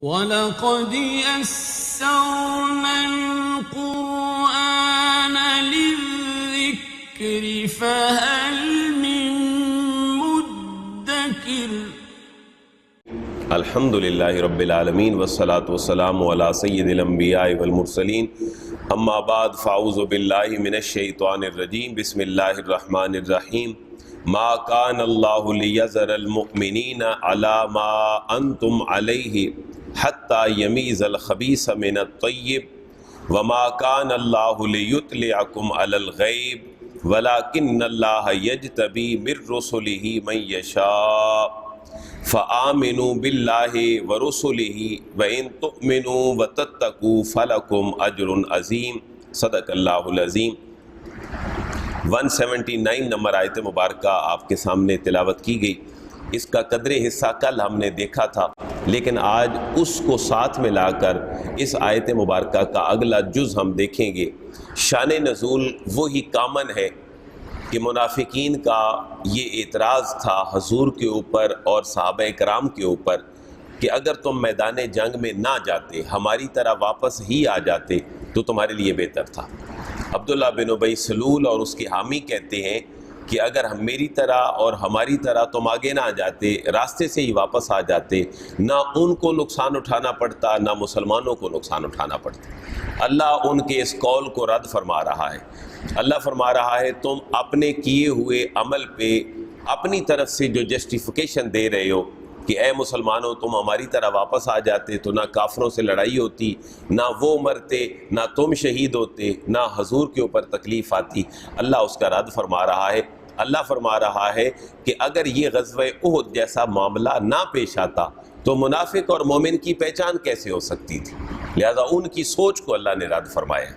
وَلَقَدْ يَسَّرْنَا الْقُرْآنَ لِلذِّكْرِ فَهَلْ مِن مُّدَّكِرٍ۔ الحمد للہ رب العالمین والصلاة والسلام علی سید الانبیاء والمرسلین، اما بعد فاعوذ باللہ من الشیطان الرجیم، بسم اللہ الرحمن الرحیم۔ ما کان اللہ لیذر المؤمنین علی ما انتم علیہ حتی یمیز الخبیث من الطیب وما کان اللہ لیطلعکم علی الغیب ولکن اللہ یجتبی من رسلہ من یشاء فآمنوا باللہ ورسلہ وإن تؤمنوا وتتقوا فلکم اجر عظیم۔ صدق اللہ العظیم۔ 179 نمبر آیت مبارکہ آپ کے سامنے تلاوت کی گئی۔ اس کا قدر حصہ کل ہم نے دیکھا تھا، لیکن آج اس کو ساتھ میں لا کر اس آیت مبارکہ کا اگلا جز ہم دیکھیں گے۔ شان نزول وہی کامن ہے کہ منافقین کا یہ اعتراض تھا حضور کے اوپر اور صحابہ کرام کے اوپر کہ اگر تم میدان جنگ میں نہ جاتے، ہماری طرح واپس ہی آ جاتے تو تمہارے لیے بہتر تھا۔ عبداللہ بن ابی سلول اور اس کے حامی کہتے ہیں کہ اگر ہم میری طرح اور ہماری طرح تم آگے نہ جاتے، راستے سے ہی واپس آ جاتے، نہ ان کو نقصان اٹھانا پڑتا نہ مسلمانوں کو نقصان اٹھانا پڑتا۔ اللہ ان کے اس قول کو رد فرما رہا ہے۔ اللہ فرما رہا ہے تم اپنے کیے ہوئے عمل پہ اپنی طرف سے جو جسٹیفیکیشن دے رہے ہو کہ اے مسلمانوں تم ہماری طرح واپس آ جاتے تو نہ کافروں سے لڑائی ہوتی، نہ وہ مرتے، نہ تم شہید ہوتے، نہ حضور کے اوپر تکلیف آتی، اللہ اس کا رد فرما رہا ہے۔ اللہ فرما رہا ہے کہ اگر یہ غزوہ احد جیسا معاملہ نہ پیش آتا تو منافق اور مومن کی پہچان کیسے ہو سکتی تھی؟ لہذا ان کی سوچ کو اللہ نے رد فرمایا۔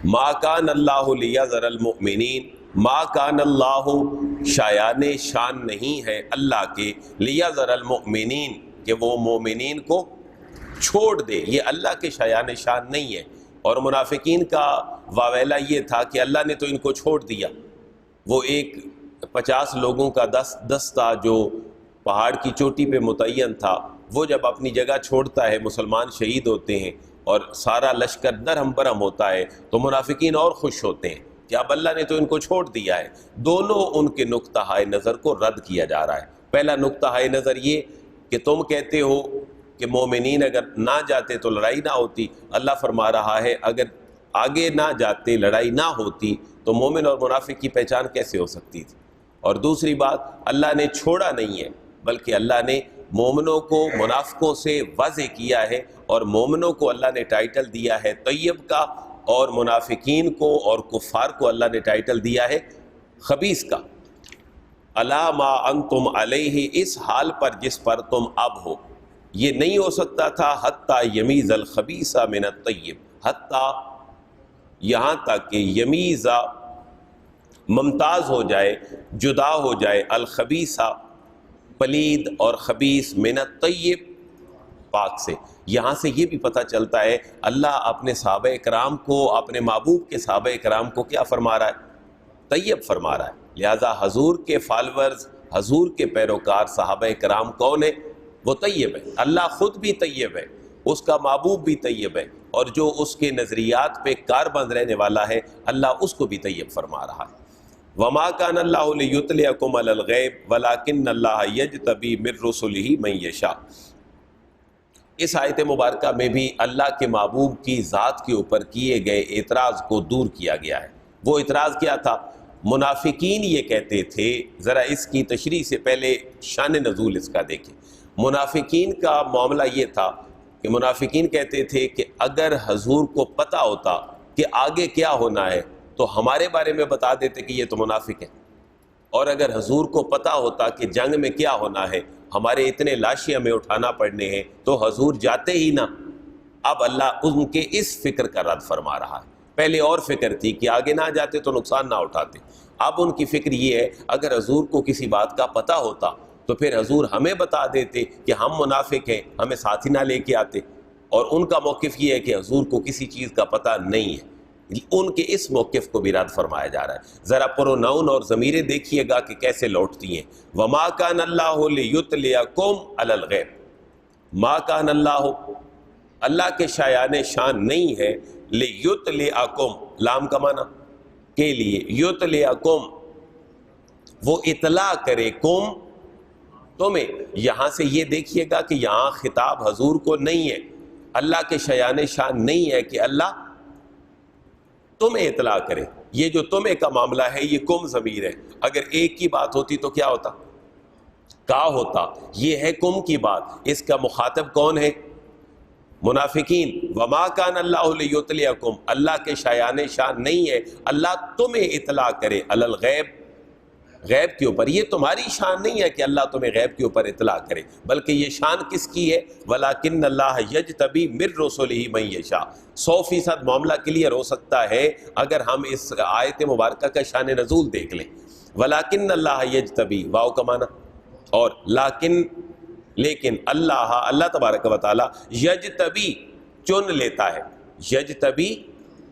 ما کان اللہ لیذر المؤمنین، ما کان اللہ شایان شان نہیں ہے اللہ کے لیذر المؤمنین کہ وہ مومنین کو چھوڑ دے، یہ اللہ کے شایان شان نہیں ہے۔ اور منافقین کا واویلا یہ تھا کہ اللہ نے تو ان کو چھوڑ دیا۔ وہ ایک 50 لوگوں کا دستہ جو پہاڑ کی چوٹی پہ متعین تھا، وہ جب اپنی جگہ چھوڑتا ہے مسلمان شہید ہوتے ہیں اور سارا لشکر درہم برہم ہوتا ہے تو منافقین اور خوش ہوتے ہیں کہ اب اللہ نے تو ان کو چھوڑ دیا ہے۔ دونوں ان کے نقطہ نظر کو رد کیا جا رہا ہے۔ پہلا نقطہ نظر یہ کہ تم کہتے ہو کہ مومنین اگر نہ جاتے تو لڑائی نہ ہوتی، اللہ فرما رہا ہے اگر آگے نہ جاتے لڑائی نہ ہوتی تو مومن اور منافق کی پہچان کیسے ہو سکتی تھی۔ اور دوسری بات، اللہ نے چھوڑا نہیں ہے بلکہ اللہ نے مومنوں کو منافقوں سے واضح کیا ہے، اور مومنوں کو اللہ نے ٹائٹل دیا ہے طیب کا، اور منافقین کو اور کفار کو اللہ نے ٹائٹل دیا ہے خبیث کا۔ الا ما انتم علیہ، اس حال پر جس پر تم اب ہو۔ یہ نہیں ہو سکتا تھا حتی یمیز الخبیث من الطیب، حتی یہاں تک کہ یمیز ممتاز ہو جائے، جدا ہو جائے، الخبیث پلید اور خبیث من الطیب پاک سے۔ یہاں سے یہ بھی پتہ چلتا ہے اللہ اپنے صحابہ کرام کو، اپنے محبوب کے صحابہ کرام کو کیا فرما رہا ہے؟ طیب فرما رہا ہے۔ لہٰذا حضور کے فالورز، حضور کے پیروکار صحابہ کرام کون ہیں؟ وہ طیب ہے۔ اللہ خود بھی طیب ہے، اس کا محبوب بھی طیب ہے، اور جو اس کے نظریات پہ کاربند رہنے والا ہے اللہ اس کو بھی طیب فرما رہا ہے۔ وما کان اللہ لیطلعکم علی الغیب ولکن اللہ یجتبی من رسلہ من یشاء۔ اس آیت مبارکہ میں بھی اللہ کے محبوب کی ذات کے اوپر کیے گئے اعتراض کو دور کیا گیا ہے۔ وہ اعتراض کیا تھا؟ منافقین یہ کہتے تھے، ذرا اس کی تشریح سے پہلے شان نزول اس کا دیکھیں۔ منافقین کا معاملہ یہ تھا کہ منافقین کہتے تھے کہ اگر حضور کو پتہ ہوتا کہ آگے کیا ہونا ہے تو ہمارے بارے میں بتا دیتے کہ یہ تو منافق ہے، اور اگر حضور کو پتہ ہوتا کہ جنگ میں کیا ہونا ہے، ہمارے اتنے لاشیں ہمیں اٹھانا پڑنے ہیں تو حضور جاتے ہی نہ۔ اب اللہ ان کے اس فکر کا رد فرما رہا ہے۔ پہلے اور فکر تھی کہ آگے نہ جاتے تو نقصان نہ اٹھاتے، اب ان کی فکر یہ ہے اگر حضور کو کسی بات کا پتہ ہوتا تو پھر حضور ہمیں بتا دیتے کہ ہم منافق ہیں، ہمیں ساتھ ہی نہ لے کے آتے۔ اور ان کا موقف یہ ہے کہ حضور کو کسی چیز کا پتہ نہیں ہے۔ ان کے اس موقف کو بھی رد فرمایا جا رہا ہے۔ ذرا پروناؤن اور ضمیریں دیکھیے گا کہ کیسے لوٹتی ہیں۔ وما کان اللہ لیطلعکم علی الغیب، ما کان اللہ، اللہ کے شایان شان نہیں ہے لیطلعکم، لام کا معنی کے لیے، یطلعکم وہ اطلاع کرے، کم تمہیں. یہاں سے یہ دیکھیے گا کہ یہاں خطاب حضور کو نہیں ہے، اللہ کے شایان شان نہیں ہے کہ اللہ تمہیں اطلاع کرے. یہ جو تمہیں کا معاملہ ہے یہ کم ضمیر ہے. اگر ایک کی بات ہوتی تو کیا ہوتا؟ کا ہوتا. یہ ہے کم کی بات. اس کا مخاطب کون ہے؟ منافقین. وما کان اللہ لیطلعکم، اللہ کے شایان شان نہیں ہے اللہ تمہیں اطلاع کرے علی الغیب، غیب کے اوپر. یہ تمہاری شان نہیں ہے کہ اللہ تمہیں غیب کے اوپر اطلاع کرے، بلکہ یہ شان کس کی ہے؟ وَلَٰكِنَّ اللَّهَ يَجْتَبِي مِن رُّسُلِهِ مَن يَشَاءُ. 100% معاملہ کلیئر ہو سکتا ہے اگر ہم اس آیت مبارکہ کا شان نزول دیکھ لیں. وَلَٰكِنَّ اللَّهَ يَجْتَبِي، واو کا معنی، اور لیکن اللہ تبارک و تعالی یجتبی چن لیتا ہے، یجتبی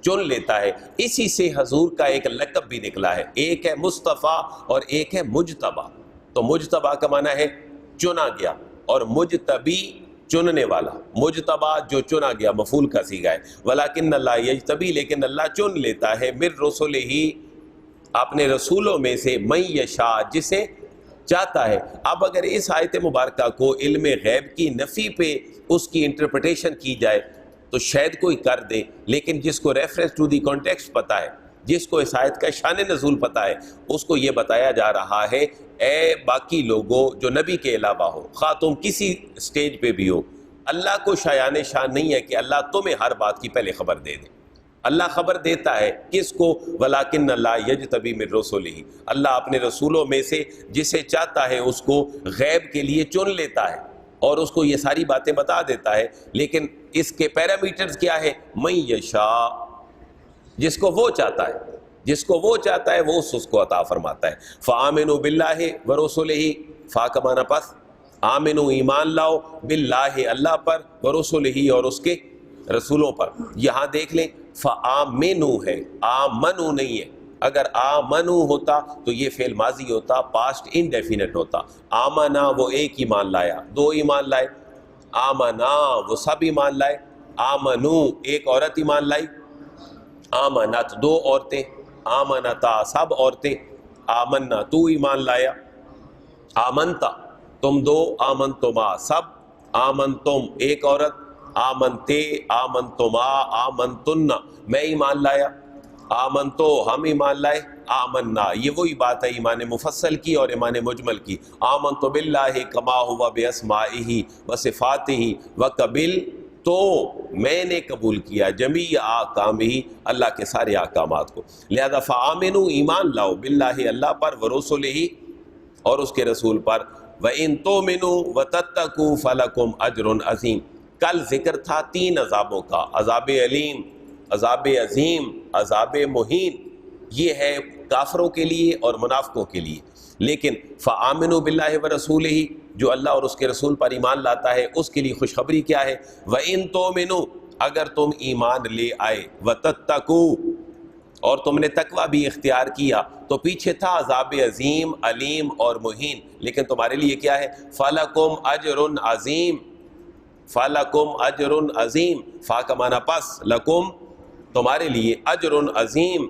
چن لیتا ہے. اسی سے حضور کا ایک لقب بھی نکلا ہے، ایک ہے مصطفیٰ اور ایک ہے مجتبیٰ. تو مجتبیٰ کا معنی ہے چنا گیا، اور مجتبی چننے والا، مجتبیٰ جو چنا گیا، مفعول کا صیغہ ہے. ولیکن اللہ یجتبی، لیکن اللہ چن لیتا ہے، من رسلہ اپنے رسولوں میں سے، من یشاء جسے چاہتا ہے. اب اگر اس آیت مبارکہ کو علم غیب کی نفی پہ اس کی انٹرپریٹیشن کی جائے تو شاید کوئی کر دے، لیکن جس کو ریفرنس ٹو دی کانٹیکسٹ پتہ ہے، جس کو اس آیت کا شان نزول پتہ ہے، اس کو یہ بتایا جا رہا ہے اے باقی لوگوں جو نبی کے علاوہ ہو، خواہ تم کسی سٹیج پہ بھی ہو، اللہ کو شایان شان نہیں ہے کہ اللہ تمہیں ہر بات کی پہلے خبر دے دے. اللہ خبر دیتا ہے کس کو؟ ولیکن اللہ یجتبی من رسلہ، اللہ اپنے رسولوں میں سے جسے چاہتا ہے اس کو غیب کے لیے چن لیتا ہے اور اس کو یہ ساری باتیں بتا دیتا ہے. لیکن اس کے پیرامیٹرز کیا ہے؟ من یشاء، جس کو وہ چاہتا ہے، جس کو وہ چاہتا ہے وہ اس کو عطا فرماتا ہے. فآمنوا باللہ ورسلہ، فا کا معنی پس، آمنوا ایمان لاؤ، باللہ اللہ پر، ورسلہ اور اس کے رسولوں پر. یہاں دیکھ لیں فآمنوا ہے، آمنوا نہیں ہے. اگر آمنوا ہوتا تو یہ فعل ماضی ہوتا، پاسٹ انڈیفینٹ ہوتا. آمنا وہ ایک ایمان لایا، دو ایمان لائے. آمنا وہ سب ایمان لائے. آمنو ایک عورت ایمان لائی. آمنت دو عورتیں. آمنتا سب عورتیں. آمنا تو ایمان لایا. آمنتا تم دو. آمنتما سب. آمنتم ایک عورت. آمنتے آمنتما آمنتن میں ایمان لایا. آمنتو ہم ایمان لائے. آمنا یہ وہی بات ہے ایمان مفصل کی اور ایمان مجمل کی. آمنتو باللہ کما ہوا باسمائہ وصفاتہ وقبل، تو میں نے قبول کیا جمیع احکامہ اللہ کے سارے احکامات کو. لہذا فآمنوا ایمان لاؤ، باللہ اللہ پر، ورسلہ اور اس کے رسول پر. وَإِن تُؤْمِنُوا وَتَتَّقُوا فَلَكُمْ أَجْرٌ عَظِيمٌ. کل ذکر تھا 3 عذابوں کا، عذاب علیم، عذاب عظیم، عذاب مہین. یہ ہے کافروں کے لیے اور منافقوں کے لیے. لیکن فآمنوا باللہ ورسولہ، جو اللہ اور اس کے رسول پر ایمان لاتا ہے اس کے لیے خوشخبری کیا ہے؟ وَإِن تُؤْمِنُوا اگر تم ایمان لے آئے، وَتَتَّقُوا اور تم نے تقوی بھی اختیار کیا، تو پیچھے تھا عذاب عظیم، علیم اور مہین. لیکن تمہارے لیے کیا ہے؟ فَلَكُمْ أَجْرٌ عَظِيمٌ. فَلَكُمْ أَجْرٌ عَظِيمٌ، فا کا معنی پس، لکم تمہارے لیے، اجر عظیم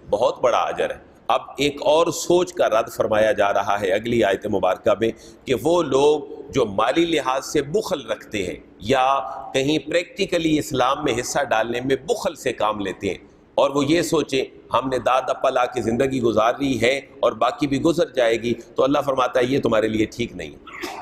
بہت بڑا اجر ہے. اب ایک اور سوچ کا رد فرمایا جا رہا ہے اگلی آیت مبارکہ میں کہ وہ لوگ جو مالی لحاظ سے بخل رکھتے ہیں یا کہیں پریکٹیکلی اسلام میں حصہ ڈالنے میں بخل سے کام لیتے ہیں، اور وہ یہ سوچیں ہم نے داد اپا لا کے زندگی گزاری ہے اور باقی بھی گزر جائے گی، تو اللہ فرماتا ہے یہ تمہارے لیے ٹھیک نہیں.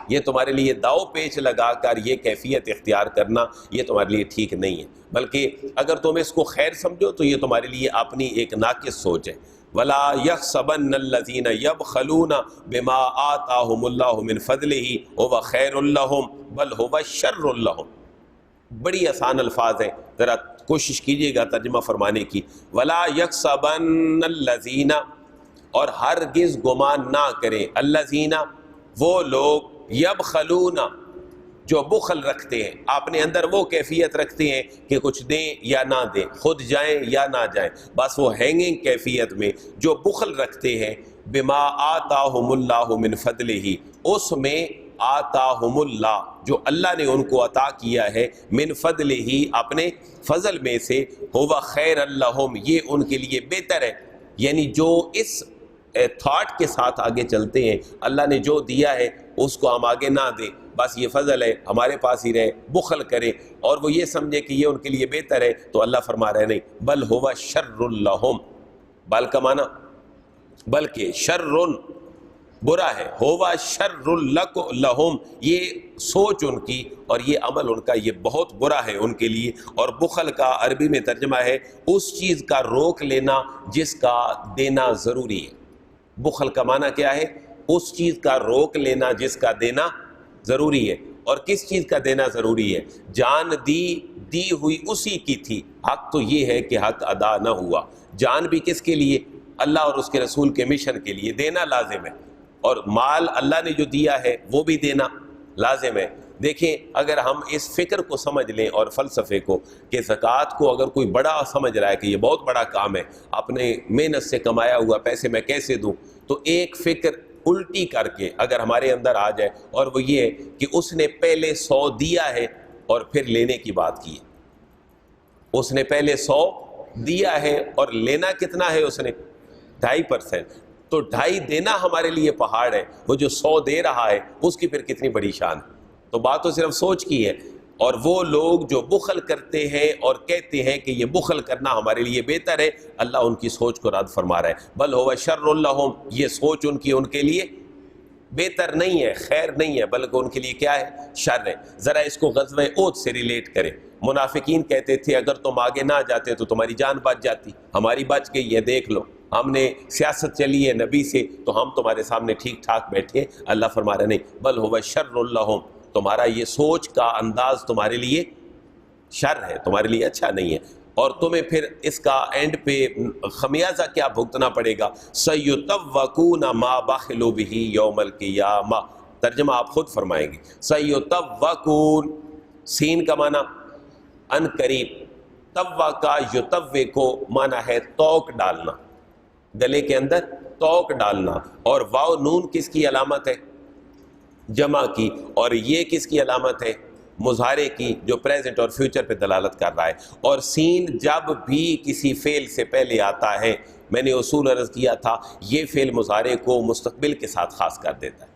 یہ تمہارے لیے داؤ پیچ لگا کر یہ کیفیت اختیار کرنا یہ تمہارے لیے ٹھیک نہیں ہے. بلکہ اگر تم اس کو خیر سمجھو تو یہ تمہارے لیے اپنی ایک ناقص سوچ ہے. وَلَا يَحْسَبَنَّ الَّذِينَ يَبْخَلُونَ بِمَا آتَاهُمُ اللَّهُ مِنْ فَضْلِهِ هُوَ خَيْرٌ لَّهُمْ بَلْ هُوَ شَرٌّ لَّهُمْ. بڑی آسان الفاظ ہیں، ذرا کوشش کیجئے گا ترجمہ فرمانے کی. وَلَا يَحْسَبَنَّ الَّذِينَ اور ہرگز گمان نہ کریں، الَّذِينَ وہ لوگ، یبخلون جو بخل رکھتے ہیں، اپنے اندر وہ کیفیت رکھتے ہیں کہ کچھ دیں یا نہ دیں، خود جائیں یا نہ جائیں، بس وہ ہینگنگ کیفیت میں جو بخل رکھتے ہیں. بما آتاہم اللہ من فضلہ، اس میں آتاہم اللہ، جو اللہ نے ان کو عطا کیا ہے، من فضلہ، اپنے فضل میں سے، ہوا خیر لہم، یہ ان کے لیے بہتر ہے۔ یعنی جو اس تھاٹ کے ساتھ آگے چلتے ہیں اللہ نے جو دیا ہے اس کو ہم آگے نہ دیں، بس یہ فضل ہے ہمارے پاس ہی رہے، بخل کرے اور وہ یہ سمجھے کہ یہ ان کے لیے بہتر ہے، تو اللہ فرما رہے نہیں، بل ہوا شر لہم، بل کا معنی بلکہ، شر برا ہے، ہوا شر لہم، یہ سوچ ان کی اور یہ عمل ان کا یہ بہت برا ہے ان کے لیے۔ اور بخل کا عربی میں ترجمہ ہے اس چیز کا روک لینا جس کا دینا ضروری ہے۔ بخل کا معنی کیا ہے؟ اس چیز کا روک لینا جس کا دینا ضروری ہے۔ اور کس چیز کا دینا ضروری ہے؟ جان دی ہوئی اسی کی تھی، حق تو یہ ہے کہ حق ادا نہ ہوا، جان بھی کس کے لیے؟ اللہ اور اس کے رسول کے مشن کے لیے، دینا لازم ہے، اور مال اللہ نے جو دیا ہے وہ بھی دینا لازم ہے۔ دیکھیں اگر ہم اس فکر کو سمجھ لیں اور فلسفے کو کہ زکوٰۃ کو اگر کوئی بڑا سمجھ رہا ہے کہ یہ بہت بڑا کام ہے، اپنے محنت سے کمایا ہوا پیسے میں کیسے دوں، تو ایک فکر الٹی کر کے اگر ہمارے اندر آ جائے، اور وہ یہ ہے کہ اس نے پہلے 100 دیا ہے اور پھر لینے کی بات کی ہے۔ اس نے پہلے 100 دیا ہے اور لینا کتنا ہے؟ اس نے 2.5%، تو 2.5 دینا ہمارے لیے پہاڑ ہے، وہ جو 100 دے رہا ہے اس کی پھر کتنی بڑی شان ہے۔ تو بات تو صرف سوچ کی ہے۔ اور وہ لوگ جو بخل کرتے ہیں اور کہتے ہیں کہ یہ بخل کرنا ہمارے لیے بہتر ہے، اللہ ان کی سوچ کو رد فرما رہا ہے، بل ہوا شر لہم، یہ سوچ ان کی ان کے لیے بہتر نہیں ہے، خیر نہیں ہے، بلکہ ان کے لیے کیا ہے؟ شر ہے۔ ذرا اس کو غزوہ احد سے ریلیٹ کریں۔ منافقین کہتے تھے اگر تم آگے نہ جاتے تو تمہاری جان بچ جاتی، ہماری بچ گئی ہے، دیکھ لو ہم نے سیاست چلی ہے نبی سے تو ہم تمہارے سامنے ٹھیک ٹھاک بیٹھے۔ اللہ فرما رہے نہیں، بل ہوا شر لہم، تمہارا یہ سوچ کا انداز تمہارے لیے شر ہے، تمہارے لیے اچھا نہیں ہے، اور تمہیں پھر اس کا اینڈ پہ خمیازہ کیا بھگتنا پڑے گا؟ سَيُطَوَّقُونَ مَا بَخِلُوا بِهِ يَوْمَ الْقِيَامَةِ، ترجمہ آپ خود فرمائیں گے۔ سَيُطَوَّقُون، سین کا معنی ان قریب، طوّقَ یطوّق معنی ہے توق ڈالنا، گلے کے اندر توق ڈالنا، اور واو نون کس کی علامت ہے؟ جمع کی، اور یہ کس کی علامت ہے؟ مضارع کی، جو پریزنٹ اور فیوچر پہ دلالت کر رہا ہے۔ اور سین جب بھی کسی فعل سے پہلے آتا ہے، میں نے اصول عرض کیا تھا، یہ فعل مضارع کو مستقبل کے ساتھ خاص کر دیتا ہے۔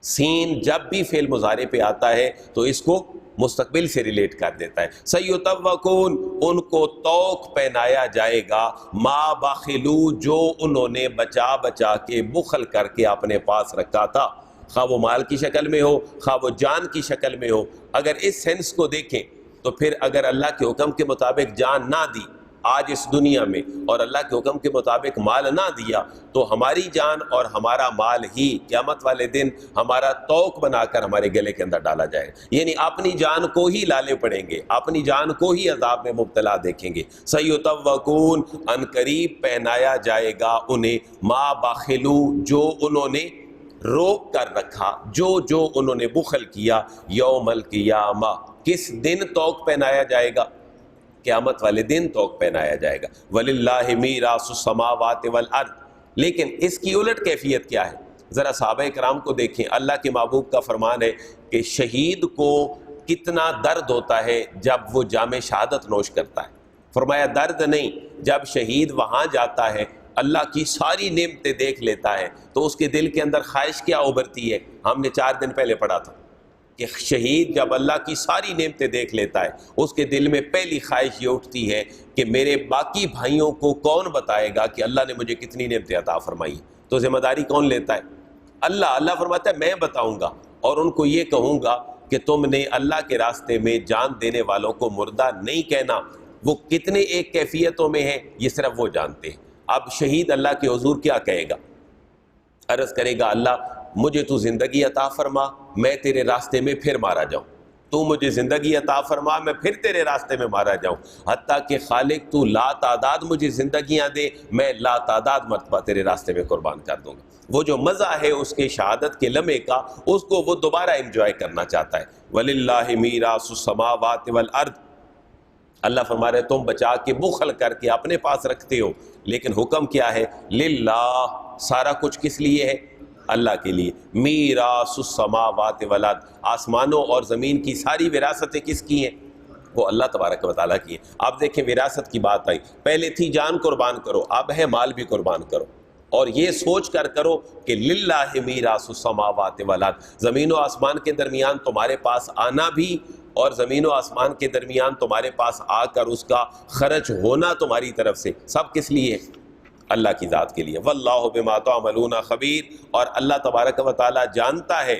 سین جب بھی فعل مضارع پہ آتا ہے تو اس کو مستقبل سے ریلیٹ کر دیتا ہے۔ سیطوقون، ان کو توق پہنایا جائے گا، ما بخلو، جو انہوں نے بچا بچا کے بخل کر کے اپنے پاس رکھا تھا، خواہ وہ مال کی شکل میں ہو، خواہ وہ جان کی شکل میں ہو۔ اگر اس سینس کو دیکھیں تو پھر اگر اللہ کے حکم کے مطابق جان نہ دی آج اس دنیا میں، اور اللہ کے حکم کے مطابق مال نہ دیا، تو ہماری جان اور ہمارا مال ہی قیامت والے دن ہمارا توق بنا کر ہمارے گلے کے اندر ڈالا جائے گا، یعنی اپنی جان کو ہی لالے پڑیں گے، اپنی جان کو ہی عذاب میں مبتلا دیکھیں گے۔ سیطوقون، ان قریب پہنایا جائے گا انہیں، ما بخلو، جو انہوں نے روک کر رکھا، جو انہوں نے بخل کیا، یوم القیامہ، کس دن توق پہنایا جائے گا؟ قیامت والے دن توق پہنایا جائے گا۔ وَلِلَّهِ مِيرَاثُ السَّمَاوَاتِ وَالْأَرْضِ، لیکن اس کی الٹ کیفیت کیا ہے؟ ذرا صحابہ کرام کو دیکھیں، اللہ کے محبوب کا فرمان ہے کہ شہید کو کتنا درد ہوتا ہے جب وہ جام شہادت نوش کرتا ہے۔ فرمایا درد نہیں، جب شہید وہاں جاتا ہے اللہ کی ساری نعمتیں دیکھ لیتا ہے تو اس کے دل کے اندر خواہش کیا ابھرتی ہے؟ ہم نے 4 دن پہلے پڑھا تھا کہ شہید جب اللہ کی ساری نعمتیں دیکھ لیتا ہے اس کے دل میں پہلی خواہش یہ اٹھتی ہے کہ میرے باقی بھائیوں کو کون بتائے گا کہ اللہ نے مجھے کتنی نعمتیں عطا فرمائی۔ تو ذمہ داری کون لیتا ہے؟ اللہ فرماتا ہے میں بتاؤں گا، اور ان کو یہ کہوں گا کہ تم نے اللہ کے راستے میں جان دینے والوں کو مردہ نہیں کہنا۔ وہ کتنے ایک کیفیتوں میں ہیں یہ صرف وہ جانتے ہیں۔ اب شہید اللہ کے حضور کیا کہے گا؟ عرض کرے گا اللہ مجھے تو زندگی عطا فرما، میں تیرے راستے میں پھر مارا جاؤں، تو مجھے زندگی عطا فرما، میں پھر تیرے راستے میں مارا جاؤں، حتیٰ کہ خالق تو لا تعداد مجھے زندگیاں دے، میں لا تعداد مرتبہ تیرے راستے میں قربان کر دوں گا۔ وہ جو مزہ ہے اس کے شہادت کے لمحے کا، اس کو وہ دوبارہ انجوائے کرنا چاہتا ہے۔ وَلِلَّهِ مِيرَاثُ السَّمَاوَاتِ وَالْأَرْضِ، اللہ فرما رہے تم بچا کے بخل کر کے اپنے پاس رکھتے ہو، لیکن حکم کیا ہے؟ للہ، سارا کچھ کس لیے ہے؟ اللہ کے لیے۔ میراث السماوات والارض، آسمانوں اور زمین کی ساری وراثتیں کس کی ہیں؟ وہ اللہ تبارک و تعالیٰ کی ہیں۔ آپ دیکھیں وراثت کی بات آئی، پہلے تھی جان قربان کرو، اب ہے مال بھی قربان کرو، اور یہ سوچ کر کرو کہ للہ میراث السماوات والارض، زمین و آسمان کے درمیان تمہارے پاس آنا بھی اور زمین و آسمان کے درمیان تمہارے پاس آ کر اس کا خرچ ہونا تمہاری طرف سے، سب کس لیے؟ اللہ کی ذات کے لیے۔ واللہ بما تعملون خبیر، اور اللہ تبارک و تعالیٰ جانتا ہے،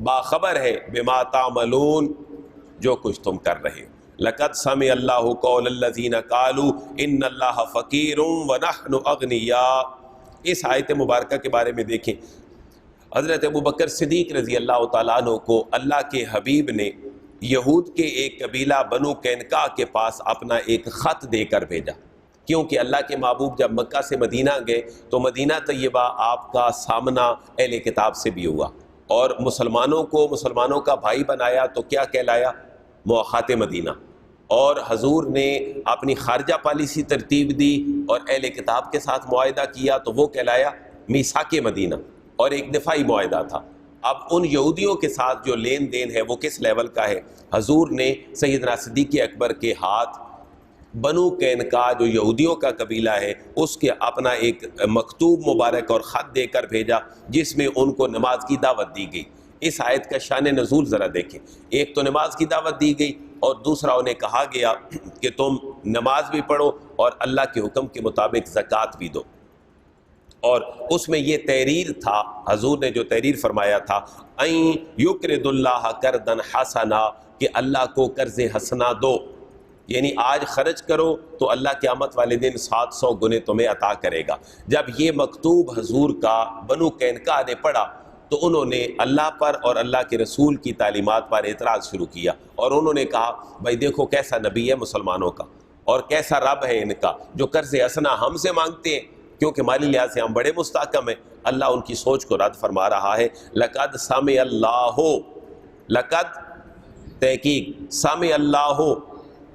باخبر ہے، بما تعملون، جو کچھ تم کر رہے ہو۔ لقد سمع اللہ قول الذین قالوا ان اللہ فقیر ونحن اغنیاء۔ اس آیت مبارکہ کے بارے میں دیکھیں، حضرت ابوبکر صدیق رضی اللہ تعالیٰ عنہ کو اللہ کے حبیب نے یہود کے ایک قبیلہ بنو قینقاع کے پاس اپنا ایک خط دے کر بھیجا، کیونکہ اللہ کے محبوب جب مکہ سے مدینہ گئے تو مدینہ طیبہ آپ کا سامنا اہل کتاب سے بھی ہوا، اور مسلمانوں کو مسلمانوں کا بھائی بنایا تو کیا کہلایا؟ مؤخات مدینہ۔ اور حضور نے اپنی خارجہ پالیسی ترتیب دی اور اہل کتاب کے ساتھ معاہدہ کیا تو وہ کہلایا میثاق مدینہ، اور ایک دفاعی معاہدہ تھا۔ اب ان یہودیوں کے ساتھ جو لین دین ہے وہ کس لیول کا ہے؟ حضور نے سیدنا صدیق اکبر کے ہاتھ بنو قینقاع جو یہودیوں کا قبیلہ ہے اس کے اپنا ایک مکتوب مبارک اور خط دے کر بھیجا، جس میں ان کو نماز کی دعوت دی گئی۔ اس آیت کا شان نزول ذرا دیکھیں، ایک تو نماز کی دعوت دی گئی، اور دوسرا انہیں کہا گیا کہ تم نماز بھی پڑھو اور اللہ کے حکم کے مطابق زکوٰۃ بھی دو۔ اور اس میں یہ تحریر تھا، حضور نے جو تحریر فرمایا تھا، اَن یقرض اللہ قرضا حسنا، کہ اللہ کو قرض حسنا دو، یعنی آج خرچ کرو تو اللہ قیامت والے دن 700 گنے تمہیں عطا کرے گا۔ جب یہ مکتوب حضور کا بنو قینقاع نے پڑھا تو انہوں نے اللہ پر اور اللہ کے رسول کی تعلیمات پر اعتراض شروع کیا، اور انہوں نے کہا بھائی دیکھو کیسا نبی ہے مسلمانوں کا، اور کیسا رب ہے ان کا، جو قرض حسنا ہم سے مانگتے ہیں، کیونکہ مالی لحاظ سے ہم بڑے مستحکم ہیں۔ اللہ ان کی سوچ کو رد فرما رہا ہے، لقد سمع اللہ، لقد تحقیق، سمع اللہ،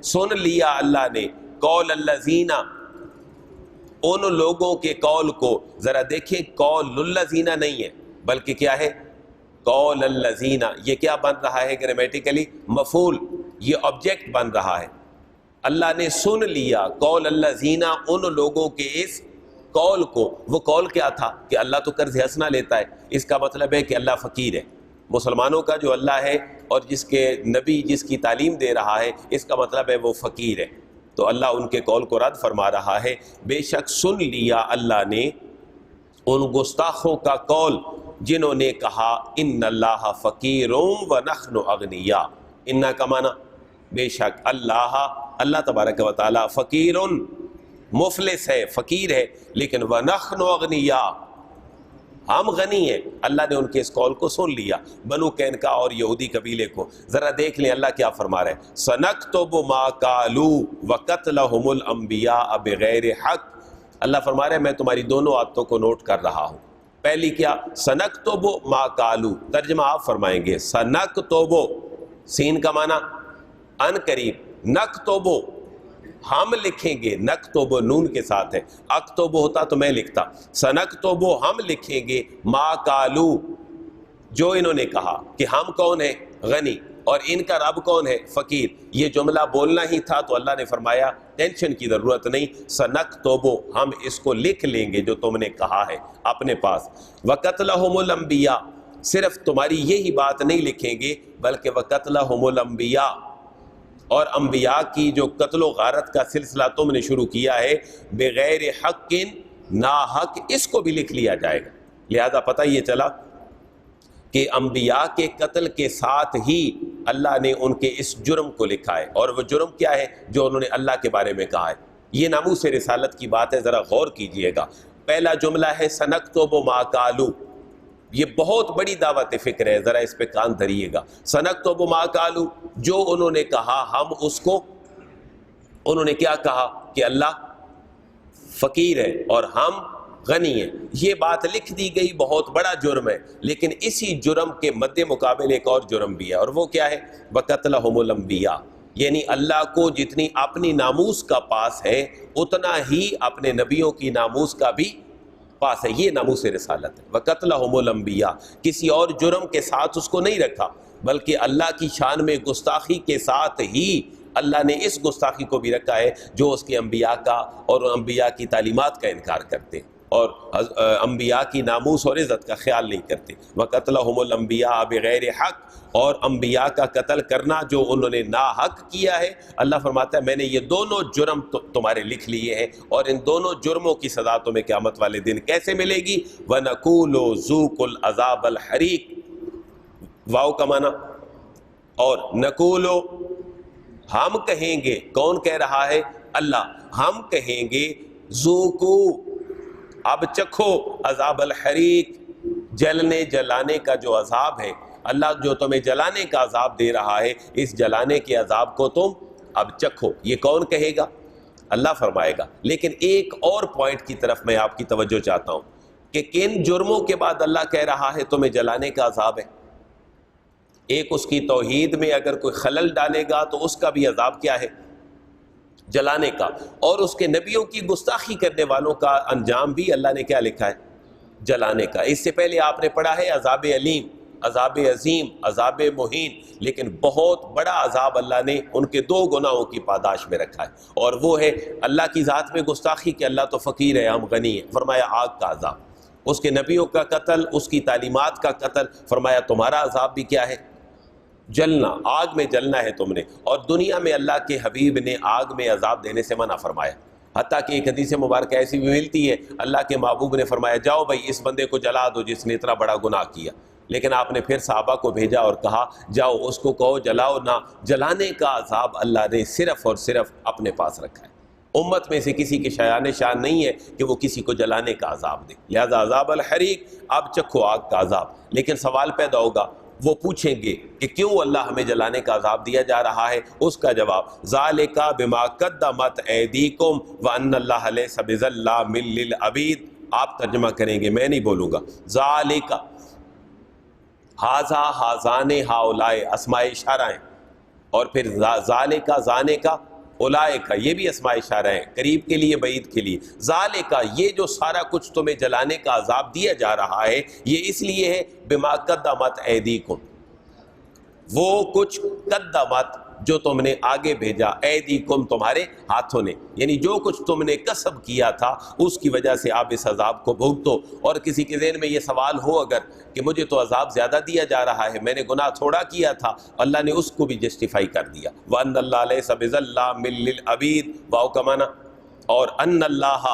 سن لیا اللہ نے، قول الذین، ان لوگوں کے قول کو۔ ذرا دیکھیں قول الذین نہیں ہے بلکہ کیا ہے؟ قول الذین۔ یہ کیا بن رہا ہے گرامیٹیکلی؟ مفعول، یہ آبجیکٹ بن رہا ہے۔ اللہ نے سن لیا قول الذین، ان لوگوں کے اس قول کو۔ وہ قول کیا تھا؟ کہ اللہ تو قرض حسنا لیتا ہے، اس کا مطلب ہے کہ اللہ فقیر ہے۔ مسلمانوں کا جو اللہ ہے اور جس کے نبی جس کی تعلیم دے رہا ہے، اس کا مطلب ہے وہ فقیر ہے۔ تو اللہ ان کے قول کو رد فرما رہا ہے، بے شک سن لیا اللہ نے ان گستاخوں کا قول جنہوں نے کہا ان اللہ فقیر ونحن اغنیاء۔ ان کا معنی بے شک اللہ تبارک و تعالی فقیر، مفلس ہے، فقیر ہے، لیکن ونحن اغنیاء، ہم غنی ہیں۔ اللہ نے ان کے اس قول کو سن لیا، بنو قینقاع اور یہودی قبیلے کو۔ ذرا دیکھ لیں اللہ کیا فرما رہے ہیں، سنکتب ما قالوا وقتلهم الانبیاء بغیر حق۔ اللہ فرما رہے ہیں میں تمہاری دونوں عادتوں کو نوٹ کر رہا ہوں۔ پہلی کیا؟ سنکتب ما قالوا، ترجمہ آپ فرمائیں گے، سنکتب، سین کا معنی ان قریب، نکتب ہم لکھیں گے، نکتب نون کے ساتھ ہے، اکتب ہوتا تو میں لکھتا، سنکتب ہم لکھیں گے، ما قالوا جو انہوں نے کہا کہ ہم کون ہیں؟ غنی، اور ان کا رب کون ہے؟ فقیر۔ یہ جملہ بولنا ہی تھا تو اللہ نے فرمایا ٹینشن کی ضرورت نہیں، سنکتب ہم اس کو لکھ لیں گے جو تم نے کہا ہے اپنے پاس، وقتلہم الانبیاء، صرف تمہاری یہی بات نہیں لکھیں گے بلکہ وقتلہم الانبیاء، اور انبیاء کی جو قتل و غارت کا سلسلہ تم نے شروع کیا ہے، بغیر حق، نا حق، اس کو بھی لکھ لیا جائے گا۔ لہذا پتہ یہ چلا کہ انبیاء کے قتل کے ساتھ ہی اللہ نے ان کے اس جرم کو لکھا ہے، اور وہ جرم کیا ہے؟ جو انہوں نے اللہ کے بارے میں کہا ہے۔ یہ ناموس رسالت کی بات ہے، ذرا غور کیجئے گا۔ پہلا جملہ ہے سنکتب ما قالوا، یہ بہت بڑی دعوت فکر ہے، ذرا اس پہ کان دھریے گا۔ سنکتب ما قالوا، جو انہوں نے کہا ہم اس کو، انہوں نے کیا کہا؟ کہ اللہ فقیر ہے اور ہم غنی ہیں۔ یہ بات لکھ دی گئی، بہت بڑا جرم ہے، لیکن اسی جرم کے مد مقابل ایک اور جرم بھی ہے، اور وہ کیا ہے؟ وقتلہم الانبیاء، یعنی اللہ کو جتنی اپنی ناموس کا پاس ہے اتنا ہی اپنے نبیوں کی ناموس کا بھی پاس ہے، یہ ناموس رسالت ہے۔ وَقَتْلَهُمُ الْأَنْبِيَاء، کسی اور جرم کے ساتھ اس کو نہیں رکھا، بلکہ اللہ کی شان میں گستاخی کے ساتھ ہی اللہ نے اس گستاخی کو بھی رکھا ہے جو اس کے انبیاء کا اور انبیاء کی تعلیمات کا انکار کرتے اور انبیاء کی ناموس اور عزت کا خیال نہیں کرتے۔ وَقَتْلَهُمُ الْأَنْبِيَاءَ بِغَيْرِ حق، اور انبیاء کا قتل کرنا جو انہوں نے ناحق کیا ہے، اللہ فرماتا ہے میں نے یہ دونوں جرم تمہارے لکھ لیے ہیں، اور ان دونوں جرموں کی سزا تمہیں قیامت والے دن کیسے ملے گی؟ وَنَقُولُ ذُوقُوا الْعَذَابَ الْحَرِيقَ، واو کا معنی، اور نقولو ہم کہیں گے، کون کہہ رہا ہے؟ اللہ، ہم کہیں گے ذوقو، اب چکھو، عذاب الحریق، جلنے جلانے کا جو عذاب ہے، اللہ جو تمہیں جلانے کا عذاب دے رہا ہے، اس جلانے کے عذاب کو تم اب چکھو۔ یہ کون کہے گا؟ اللہ فرمائے گا۔ لیکن ایک اور پوائنٹ کی طرف میں آپ کی توجہ چاہتا ہوں کہ کن جرموں کے بعد اللہ کہہ رہا ہے تمہیں جلانے کا عذاب ہے؟ ایک اس کی توحید میں اگر کوئی خلل ڈالے گا تو اس کا بھی عذاب کیا ہے؟ جلانے کا۔ اور اس کے نبیوں کی گستاخی کرنے والوں کا انجام بھی اللہ نے کیا لکھا ہے؟ جلانے کا۔ اس سے پہلے آپ نے پڑھا ہے عذاب علیم، عذاب عظیم، عذاب مہین، لیکن بہت بڑا عذاب اللہ نے ان کے دو گناہوں کی پاداش میں رکھا ہے، اور وہ ہے اللہ کی ذات میں گستاخی کہ اللہ تو فقیر ہے، ہم غنی ہیں، فرمایا آگ کا عذاب، اس کے نبیوں کا قتل، اس کی تعلیمات کا قتل، فرمایا تمہارا عذاب بھی کیا ہے؟ جلنا، آگ میں جلنا ہے تم نے۔ اور دنیا میں اللہ کے حبیب نے آگ میں عذاب دینے سے منع فرمایا، حتیٰ کہ ایک حدیث مبارکہ ایسی بھی ملتی ہے، اللہ کے محبوب نے فرمایا جاؤ بھائی اس بندے کو جلا دو جس نے اتنا بڑا گناہ کیا، لیکن آپ نے پھر صحابہ کو بھیجا اور کہا جاؤ اس کو کہو جلاؤ نہ۔ جلانے کا عذاب اللہ نے صرف اور صرف اپنے پاس رکھا ہے، امت میں سے کسی کے شایان شان نہیں ہے کہ وہ کسی کو جلانے کا عذاب دے، لہذا عذاب الحریق، اب چکھو آگ کا عذاب۔ لیکن سوال پیدا ہوگا، وہ پوچھیں گے کہ کیوں اللہ ہمیں جلانے کا عذاب دیا جا رہا ہے؟ اس کا جواب ذالک بما قدمت ایدیکم وان اللہ لیس بظلام للعبید۔ آپ ترجمہ کریں گے، میں نہیں بولوں گا۔ ذالک، ہاذا، ہاذان، ہاؤلائے اسماء اشارہ ہیں، اور پھر ذالک، ذانے کا، اولائکا، یہ بھی اسماء اشارہ ہیں، قریب کے لیے بعید کے لیے۔ ذالکا، یہ جو سارا کچھ تمہیں جلانے کا عذاب دیا جا رہا ہے یہ اس لیے ہے بما قدمت ایدیکم، وہ کچھ قدمت جو تم نے آگے بھیجا، ایدیکم تمہارے ہاتھوں نے، یعنی جو کچھ تم نے کسب کیا تھا اس کی وجہ سے آپ اس عذاب کو بھگتو۔ اور کسی کے ذہن میں یہ سوال ہو اگر کہ مجھے تو عذاب زیادہ دیا جا رہا ہے، میں نے گناہ تھوڑا کیا تھا، اللہ نے اس کو بھی جسٹیفائی کر دیا۔ وَأَنَّ اللَّهَ لَيْسَ بِظَلَّامٍ لِّلْعَبِيدِ، واو کا معنی، اور ان اللہ،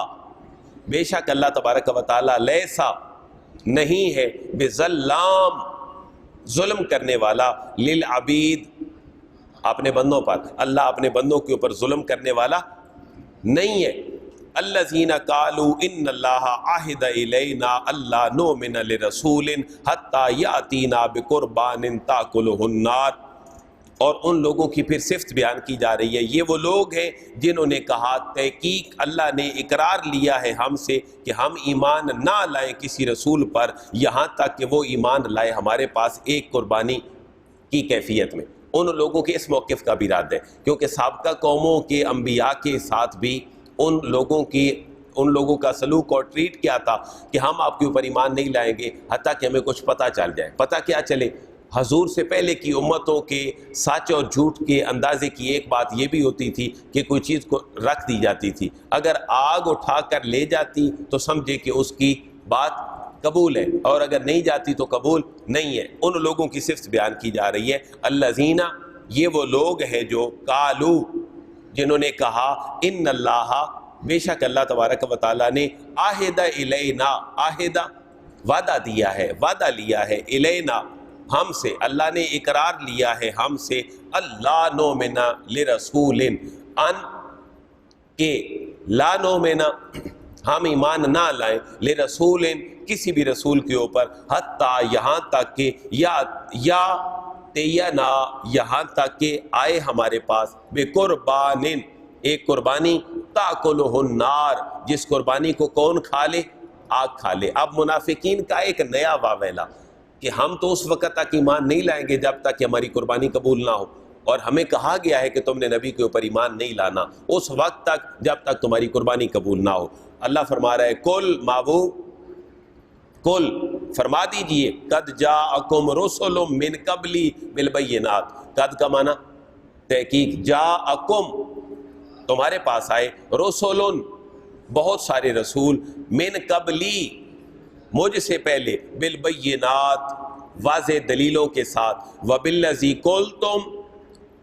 بے شک اللہ تبارک و تعالی، لیسا، نہیں ہے، بظلام، ظلم کرنے والا، للعبید، اپنے بندوں پر، اللہ اپنے بندوں کے اوپر ظلم کرنے والا نہیں ہے۔ الذین قالوا ان اللہ عہد الینا اللہ نؤمن لرسول حتی یاتینا بقربان تاکلہ النار، اور ان لوگوں کی پھر صفت بیان کی جا رہی ہے، یہ وہ لوگ ہیں جنہوں نے کہا تحقیق اللہ نے اقرار لیا ہے ہم سے کہ ہم ایمان نہ لائیں کسی رسول پر یہاں تک کہ وہ ایمان لائے ہمارے پاس ایک قربانی کی کیفیت میں۔ ان لوگوں کے اس موقف کا بھی رد ہے، کیونکہ سابقہ قوموں کے انبیاء کے ساتھ بھی ان لوگوں کا سلوک اور ٹریٹ کیا تھا کہ ہم آپ کے اوپر ایمان نہیں لائیں گے حتیٰ کہ ہمیں کچھ پتہ چل جائے۔ پتہ کیا چلے؟ حضور سے پہلے کی امتوں کے سچ اور جھوٹ کے اندازے کی ایک بات یہ بھی ہوتی تھی کہ کوئی چیز کو رکھ دی جاتی تھی، اگر آگ اٹھا کر لے جاتی تو سمجھے کہ اس کی بات قبول ہے، اور اگر نہیں جاتی تو قبول نہیں ہے۔ ان لوگوں کی صفت بیان کی جا رہی ہے، الذین، یہ وہ لوگ ہیں جو قالو، جنہوں نے کہا ان اللہ، بے شک اللہ تبارک و تعالیٰ نے عہد الینا، عہد وعدہ دیا ہے، وعدہ لیا ہے، الینا ہم سے، اللہ نے اقرار لیا ہے ہم سے، اللہ نؤمن لرسول، ان کہ لا نؤمن، ہم ایمان نہ لائیں، لرسول، کسی بھی رسول کے اوپر، حتیٰ یہاں تک کہ یاتینا، یہاں تک کہ آئے ہمارے پاس، بقربان، ایک قربانی، تاکلہ النار، جس قربانی کو کون کھا لے؟ آگ کھا لے۔ اب منافقین کا ایک نیا واویلا کہ ہم تو اس وقت تک ایمان نہیں لائیں گے جب تک کہ ہماری قربانی قبول نہ ہو، اور ہمیں کہا گیا ہے کہ تم نے نبی کے اوپر ایمان نہیں لانا اس وقت تک جب تک تمہاری قربانی قبول نہ ہو۔ اللہ فرما رہا ہے کل محبوب کل فرما دیجئے قد جاءکم رسل من قبلی بالبینات، قد کا معنی تحقیق، جاءکم تمہارے پاس آئے، رسول بہت سارے رسول، من قبلی مجھ سے پہلے، بالبینات واضح دلیلوں کے ساتھ، وبالذی قلتم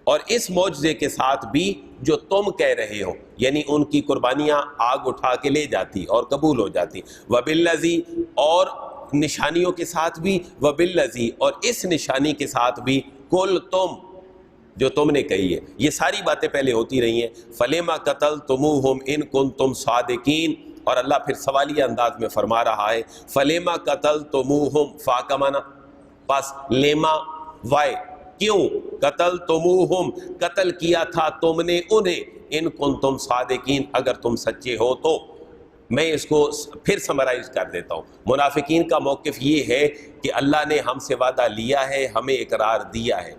اور اس معجزے کے ساتھ بھی جو تم کہہ رہے ہو، یعنی ان کی قربانیاں آگ اٹھا کے لے جاتی اور قبول ہو جاتی، وبالذی اور نشانیوں کے ساتھ بھی، وبالذی اور اس نشانی کے ساتھ بھی، قلتم جو تم نے کہی ہے، یہ ساری باتیں پہلے ہوتی رہی ہیں، فلما قتلتموہم ان کنتم صادقین، اور اللہ پھر سوالیہ انداز میں فرما رہا ہے فلما قتلتموہم، فا کا معنی پس لیما وائے، کیوں قتلتموہم قتل کیا تھا تم نے انہیں، ان کنتم صادقین اگر تم سچے ہو تو۔ میں اس کو پھر سمرائز کر دیتا ہوں، منافقین کا موقف یہ ہے کہ اللہ نے ہم سے وعدہ لیا ہے، ہمیں اقرار دیا ہے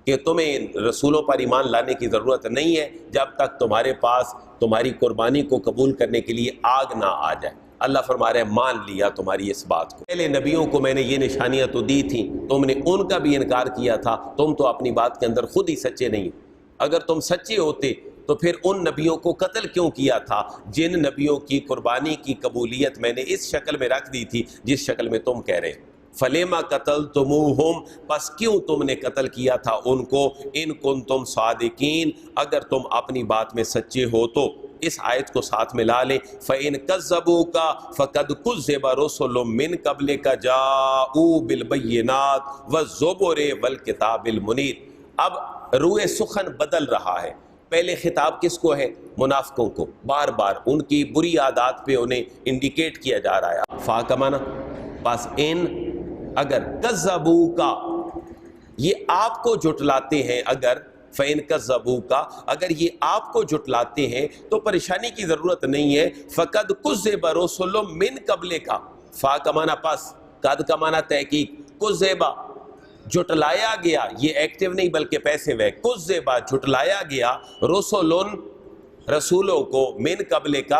کہ تمہیں رسولوں پر ایمان لانے کی ضرورت نہیں ہے جب تک تمہارے پاس تمہاری قربانی کو قبول کرنے کے لیے آگ نہ آ جائے۔ اللہ فرما رہے ہیں مان لیا تمہاری اس بات کو، پہلے نبیوں کو میں نے یہ نشانیاں تو دی تھیں، تم نے ان کا بھی انکار کیا تھا، تم تو اپنی بات کے اندر خود ہی سچے نہیں، اگر تم سچے ہوتے تو پھر ان نبیوں کو قتل کیوں کیا تھا جن نبیوں کی قربانی کی قبولیت میں نے اس شکل میں رکھ دی تھی جس شکل میں تم کہہ رہے ہیں۔ فلیما قتلتموہم پس کیوں تم نے قتل کیا تھا ان کو، ان کنتم صادقین اگر تم اپنی بات میں سچے ہو تو۔ اس آیت کو ساتھ میں لا لیں، فَإِن كَذَّبُوكَ فَقَدْ كُذِّبَ رُسُلٌ مِّن قَبْلِكَ جَاءُوا بِالْبَيِّنَاتِ وَالزُّبُرِ وَالْكِتَابِ الْمُنِيرِ۔ اب روئے سخن بدل رہا ہے، پہلے خطاب کس کو ہے؟ منافقوں کو، بار بار ان کی بری عادات پہ انہیں انڈیکیٹ کیا جا رہا ہے۔ فا کا معنی پس ان اگر، کذبوکا یہ آپ کو جھٹلاتے ہیں، اگر فَإِن كَذَّبُوكَ اگر یہ آپ کو جھٹلاتے ہیں تو پریشانی کی ضرورت نہیں ہے، فَقَدْ كُذِّبَ رُسُلٌ مِّن قَبْلِكَ فا کا معنی پس، قد کا معنی تحقیق، کذبہ جھٹلایا گیا، یہ ایکٹیو نہیں بلکہ پیسو ہے، کذبہ جھٹلایا گیا، رسولن رسولوں کو، من قبلک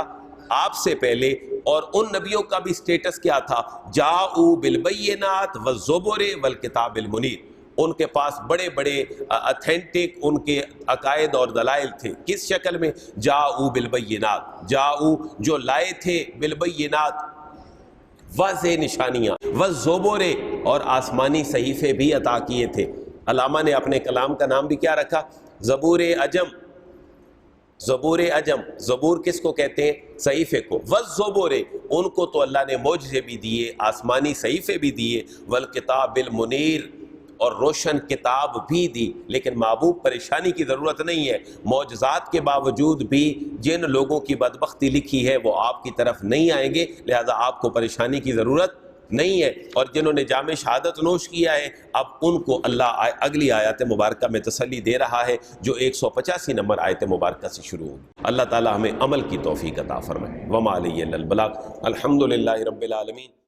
آپ سے پہلے، اور ان نبیوں کا بھی سٹیٹس کیا تھا، جاؤ بالبینات والزبر والکتاب المنیر، ان کے پاس بڑے بڑے اتھینٹک ان کے عقائد اور دلائل تھے، کس شکل میں؟ جاؤ بالبینات، جاؤ جو لائے تھے، بالبینات واضح نشانیاں، والزبر اور آسمانی صحیفے بھی عطا کیے تھے۔ علامہ نے اپنے کلام کا نام بھی کیا رکھا؟ زبور عجم، زبور عجم، زبور کس کو کہتے ہیں؟ صحیفے کو، والزبر ان کو تو اللہ نے معجزے بھی دیے، آسمانی صحیفے بھی دیے، والکتاب المنیر اور روشن کتاب بھی دی، لیکن محبوب پریشانی کی ضرورت نہیں ہے، معجزات کے باوجود بھی جن لوگوں کی بدبختی لکھی ہے وہ آپ کی طرف نہیں آئیں گے، لہذا آپ کو پریشانی کی ضرورت نہیں ہے۔ اور جنہوں نے جام شہادت نوش کیا ہے اب ان کو اللہ اگلی آیات مبارکہ میں تسلی دے رہا ہے جو 185 نمبر آیت مبارکہ سے شروع ہوگی۔ اللہ تعالی ہمیں عمل کی توفیق عطا فرمائے۔ وما علیہ الا البلاغ، الحمدللہ رب العالمین۔